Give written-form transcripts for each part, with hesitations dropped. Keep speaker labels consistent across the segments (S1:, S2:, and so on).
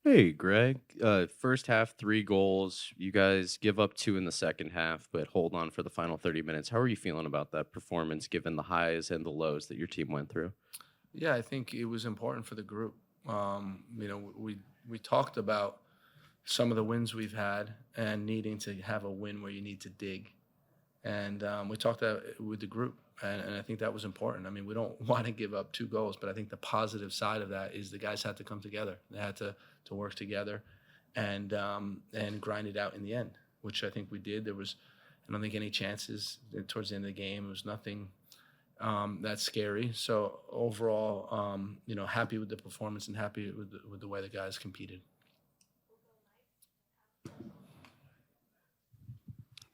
S1: Hey, Greg. First half, 3 goals. You guys give up 2 in the second half, but hold on for the final 30 minutes. How are you feeling about that performance, given the highs and the lows that your team went through?
S2: Yeah, I think it was important for the group. We talked about some of the wins we've had and needing to have a win where you need to dig, and we talked that with the group, and I think that was important. I mean, we don't want to give up 2 goals, but I think the positive side of that is the guys had to come together. They had to work together, and grind it out in the end, which I think we did. I don't think any chances towards the end of the game. It was nothing that's scary. So overall, happy with the performance and happy with the way the guys competed.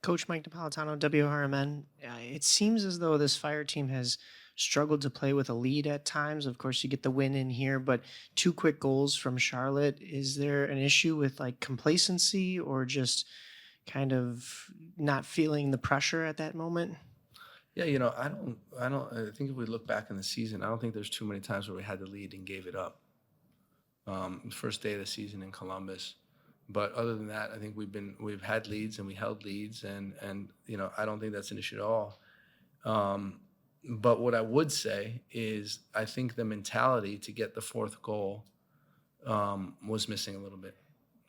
S3: Coach Mike Napolitano, WRMN. It seems as though this Fire team has struggled to play with a lead at times. Of course, you get the win in here, but 2 quick goals from Charlotte. Is there an issue with like complacency or just kind of not feeling the pressure at that moment?
S2: Yeah, I think if we look back in the season, I don't think there's too many times where we had the lead and gave it up. The first day of the season in Columbus. But other than that, I think we've had leads and we held leads, and I don't think that's an issue at all. But what I would say is I think the mentality to get the fourth goal was missing a little bit.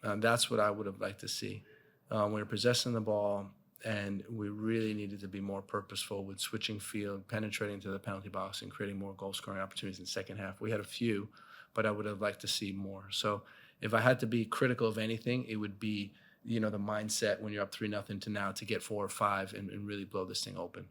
S2: That's what I would have liked to see. We were possessing the ball, and we really needed to be more purposeful with switching field, penetrating to the penalty box, and creating more goal-scoring opportunities in the second half. We had a few, but I would have liked to see more. So if I had to be critical of anything, it would be, the mindset when you're up 3-0 to now to get 4 or 5 and really blow this thing open.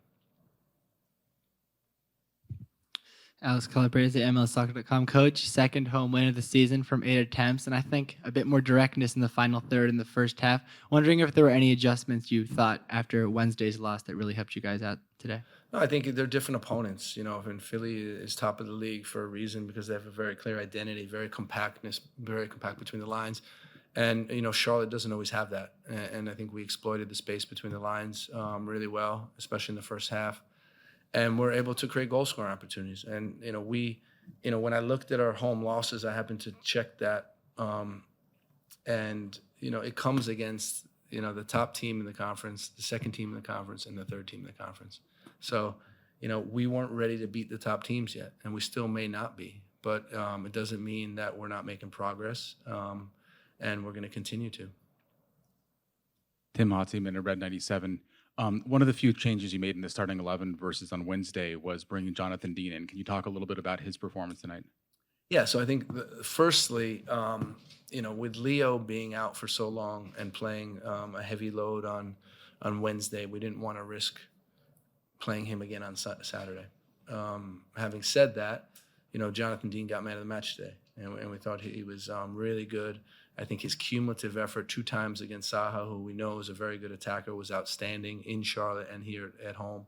S4: Alex Calabrese, MLSoccer.com coach. Second home win of the season from 8 attempts, and I think a bit more directness in the final third in the first half. Wondering if there were any adjustments you thought after Wednesday's loss that really helped you guys out today?
S2: No, I think they're different opponents. And Philly is top of the league for a reason because they have a very clear identity, very compact between the lines. And, Charlotte doesn't always have that. And I think we exploited the space between the lines really well, especially in the first half. And we're able to create goal scoring opportunities. And, when I looked at our home losses, I happened to check that. And, it comes against, the top team in the conference, the second team in the conference, and the third team in the conference. So, we weren't ready to beat the top teams yet, and we still may not be. But it doesn't mean that we're not making progress, and we're going to continue to.
S5: Tim Hotzeman at Red 97. One of the few changes you made in the starting 11 versus on Wednesday was bringing Jonathan Dean in. Can you talk a little bit about his performance tonight?
S2: Yeah, so I think firstly, with Leo being out for so long and playing a heavy load on Wednesday, we didn't want to risk playing him again on Saturday. Having said that, Jonathan Dean got man of the match today, and we thought he was really good. I think his cumulative effort 2 times against Saha, who we know is a very good attacker, was outstanding in Charlotte and here at home.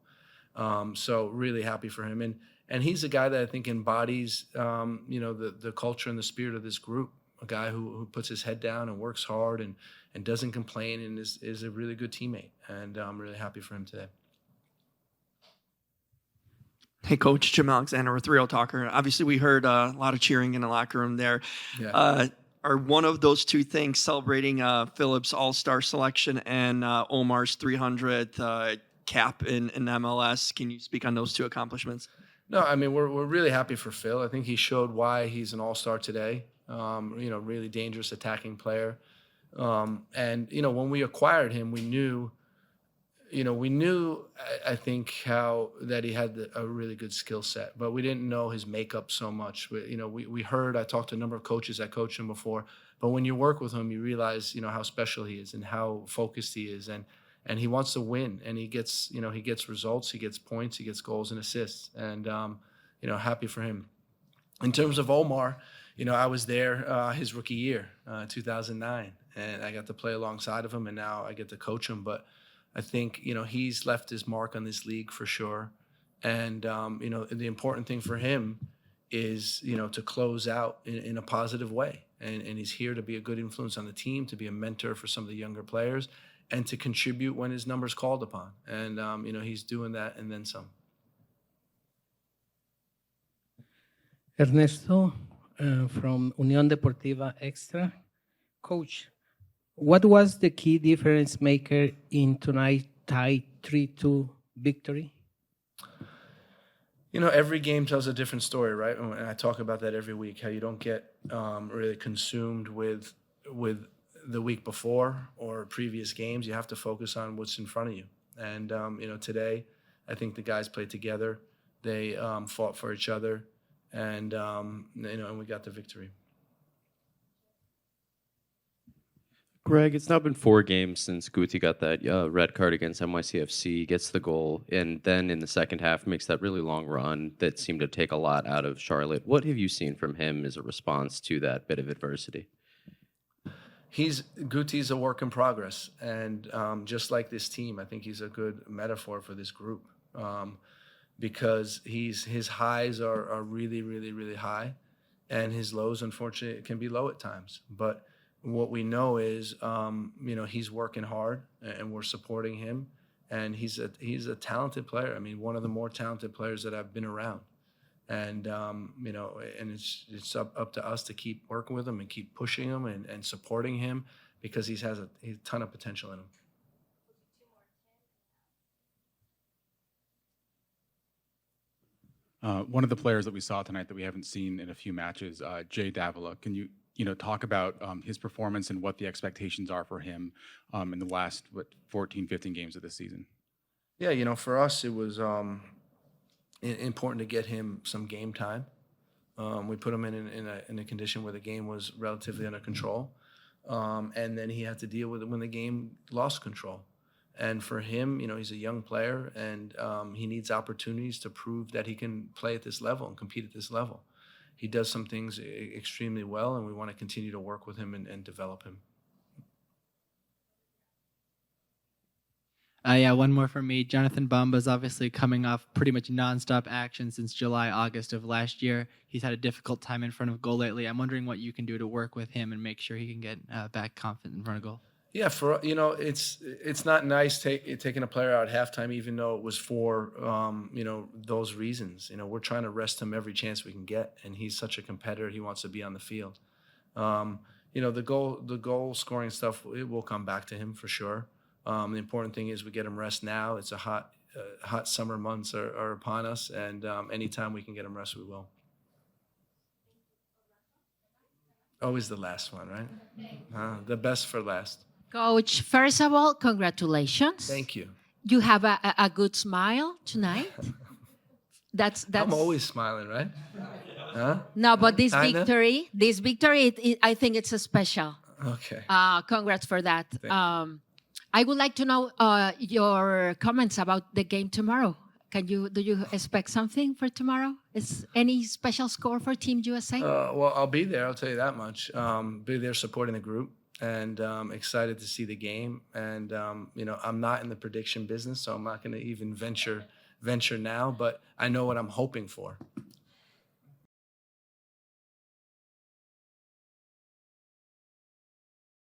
S2: So really happy for him. And he's a guy that I think embodies, the culture and the spirit of this group, a guy who puts his head down and works hard and doesn't complain and is a really good teammate. And I'm really happy for him today.
S6: Hey, Coach, Jim Alexander with Real Talker. Obviously, we heard a lot of cheering in the locker room there.
S2: Yeah.
S6: Are one of those 2 things celebrating Phillips' All-Star selection and Omar's 300th cap in MLS? Can you speak on those 2 accomplishments?
S2: No, I mean, we're really happy for Phil. I think he showed why he's an all-star today. Really dangerous attacking player. And when we acquired him, we knew, I think, that he had a really good skill set, but we didn't know his makeup so much. We heard, I talked to a number of coaches that coached him before, but when you work with him, you realize, how special he is and how focused he is. And he wants to win, and he gets results, he gets points, he gets goals and assists, and happy for him. In terms of Omar, I was there his rookie year, 2009, and I got to play alongside of him, and now I get to coach him. But I think he's left his mark on this league for sure, and the important thing for him is to close out in a positive way, and he's here to be a good influence on the team, to be a mentor for some of the younger players, and to contribute when his number's called upon. And, he's doing that and then some.
S7: Ernesto from Unión Deportiva Extra. Coach, what was the key difference maker in tonight's tie 3-2 victory?
S2: You know, every game tells a different story, right? And I talk about that every week. How you don't get really consumed with the week before or previous games. You have to focus on what's in front of you. And you know, today, I think the guys played together. They fought for each other, and you know, and we got the victory.
S1: Greg, it's now been 4 games since Guti got that red card against NYCFC, gets the goal, and then in the second half makes that really long run that seemed to take a lot out of Charlotte. What have you seen from him as a response to that bit of adversity?
S2: Guti's a work in progress, and just like this team, I think he's a good metaphor for this group, because his highs are really, really, really high, and his lows, unfortunately, can be low at times. But what we know is, you know, he's working hard, and we're supporting him, and he's a talented player. I mean, one of the more talented players that I've been around, and you know, and it's up to us to keep working with him and keep pushing him and supporting him, because he has a ton of potential in him.
S5: One of the players that we saw tonight that we haven't seen in a few matches, Jay Davila. Can you talk about his performance and what the expectations are for him in the last 14, 15 games of this season?
S2: Yeah, you know, for us it was important to get him some game time. We put him in a condition where the game was relatively under control, and then he had to deal with it when the game lost control. And for him, you know, he's a young player, and he needs opportunities to prove that he can play at this level and compete at this level. He does some things extremely well, and we want to continue to work with him and develop him.
S4: Yeah, one more from me. Jonathan Bamba's obviously coming off pretty much nonstop action since July, August of last year. He's had a difficult time in front of goal lately. I'm wondering what you can do to work with him and make sure he can get back confident in front of goal.
S2: Yeah, you know, it's not nice taking a player out at halftime, even though it was for you know, those reasons. You know, we're trying to rest him every chance we can get, and he's such a competitor. He wants to be on the field. You know, the goal scoring stuff, it will come back to him for sure. The important thing is we get him rest now. It's a hot summer months are upon us, and anytime we can get him rest, we will. Always the last one, right? The best for last.
S8: Coach, first of all, congratulations.
S2: Thank you.
S8: You have a good smile tonight. That's.
S2: I'm always smiling, right? Huh?
S8: No, but this
S2: Kinda?
S8: victory, I think it's a special.
S2: Okay.
S8: Congrats for that.
S2: Thank you.
S8: I would like to know your comments about the game tomorrow. Do you expect something for tomorrow? Is any special score for Team USA?
S2: Well, I'll be there. I'll tell you that much. Be there supporting the group, and excited to see the game. And you know, I'm not in the prediction business, so I'm not going to even venture now. But I know what I'm hoping for.